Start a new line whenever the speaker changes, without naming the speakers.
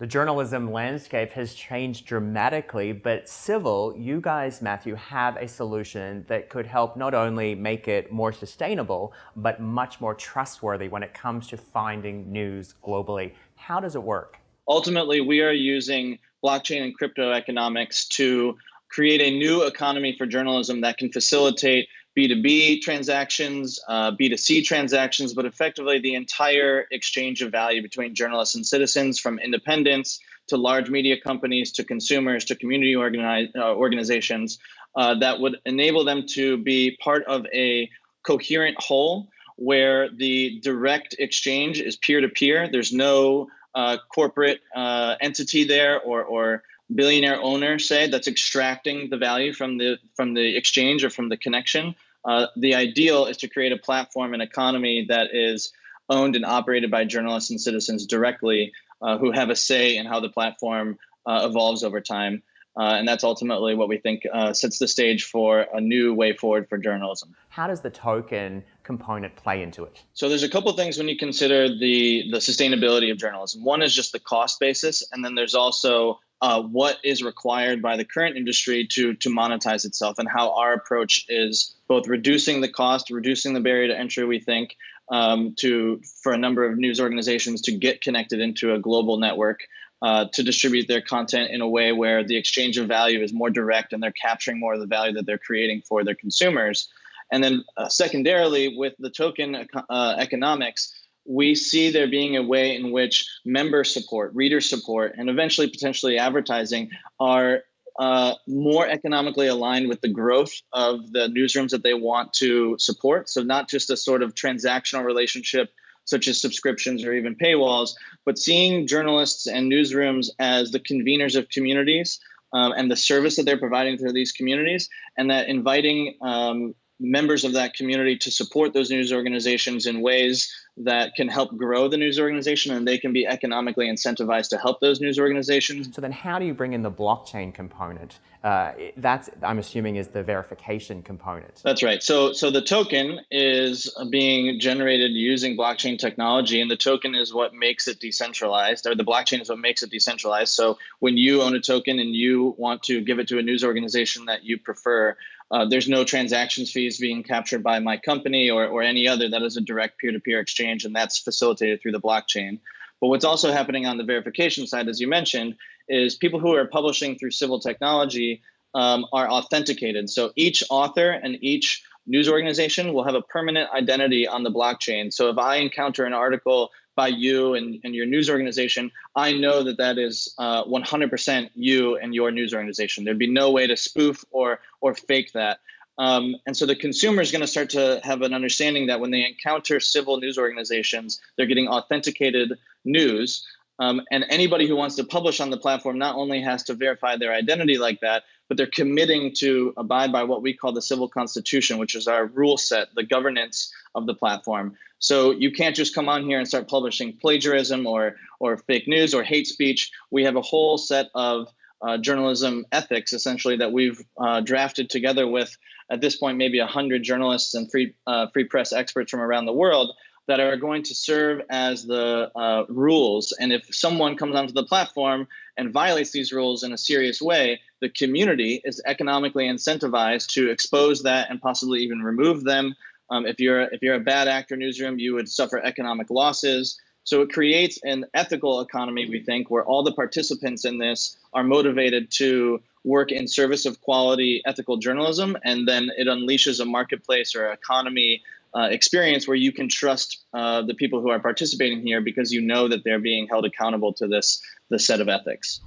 The journalism landscape has changed dramatically, but civil, you guys, Matthew, have a solution that could help not only make it more sustainable, but much more trustworthy when it comes to finding news globally. How does it work?
Ultimately, we are using blockchain and crypto economics to create a new economy for journalism that can facilitate B2B transactions, B2C transactions, but effectively the entire exchange of value between journalists and citizens, from independents to large media companies to consumers to community organizations, that would enable them to be part of a coherent whole where the direct exchange is peer to peer. There's no corporate entity there or billionaire owner, say, that's extracting the value from the exchange or from the connection. The ideal is to create a platform and economy that is owned and operated by journalists and citizens directly, who have a say in how the platform evolves over time. And that's ultimately what we think sets the stage for a new way forward for journalism.
How does the token component play into it?
So there's a couple things when you consider the sustainability of journalism. One is just the cost basis, and then there's also what is required by the current industry to monetize itself, and how our approach is both reducing the cost, reducing the barrier to entry, we think, for a number of news organizations to get connected into a global network, to distribute their content in a way where the exchange of value is more direct and they're capturing more of the value that they're creating for their consumers. And then secondarily, with the token economics, we see there being a way in which member support, reader support, and eventually potentially advertising are more economically aligned with the growth of the newsrooms that they want to support. So not just a sort of transactional relationship such as subscriptions or even paywalls, but seeing journalists and newsrooms as the conveners of communities, and the service that they're providing to these communities, and that inviting members of that community to support those news organizations in ways that can help grow the news organization, and they can be economically incentivized to help those news organizations.
So then how do you bring in the blockchain component? That's, I'm assuming, is the verification component.
That's right. So the token is being generated using blockchain technology, and the token is what makes it decentralized, or the blockchain is what makes it decentralized. So when you own a token and you want to give it to a news organization that you prefer, there's no transactions fees being captured by my company or any other. That is a direct peer-to-peer exchange, and that's facilitated through the blockchain. But what's also happening on the verification side, as you mentioned, is people who are publishing through civil technology are authenticated. So each author and each news organization will have a permanent identity on the blockchain. So if I encounter an article by you and your news organization, I know that that is 100% you and your news organization. There'd be no way to spoof or fake that. And so the consumer is going to start to have an understanding that when they encounter civil news organizations, they're getting authenticated news. And anybody who wants to publish on the platform not only has to verify their identity like that, but they're committing to abide by what we call the civil constitution, which is our rule set, the governance of the platform. So you can't just come on here and start publishing plagiarism or fake news or hate speech. We have a whole set of journalism ethics, essentially, that we've drafted together with, at this point, maybe 100 journalists and free press experts from around the world that are going to serve as the rules. And if someone comes onto the platform and violates these rules in a serious way, the community is economically incentivized to expose that and possibly even remove them. If you're a bad actor newsroom, you would suffer economic losses. So it creates an ethical economy, we think, where all the participants in this are motivated to work in service of quality ethical journalism, and then it unleashes a marketplace or economy experience where you can trust the people who are participating here because you know that they're being held accountable to this set of ethics.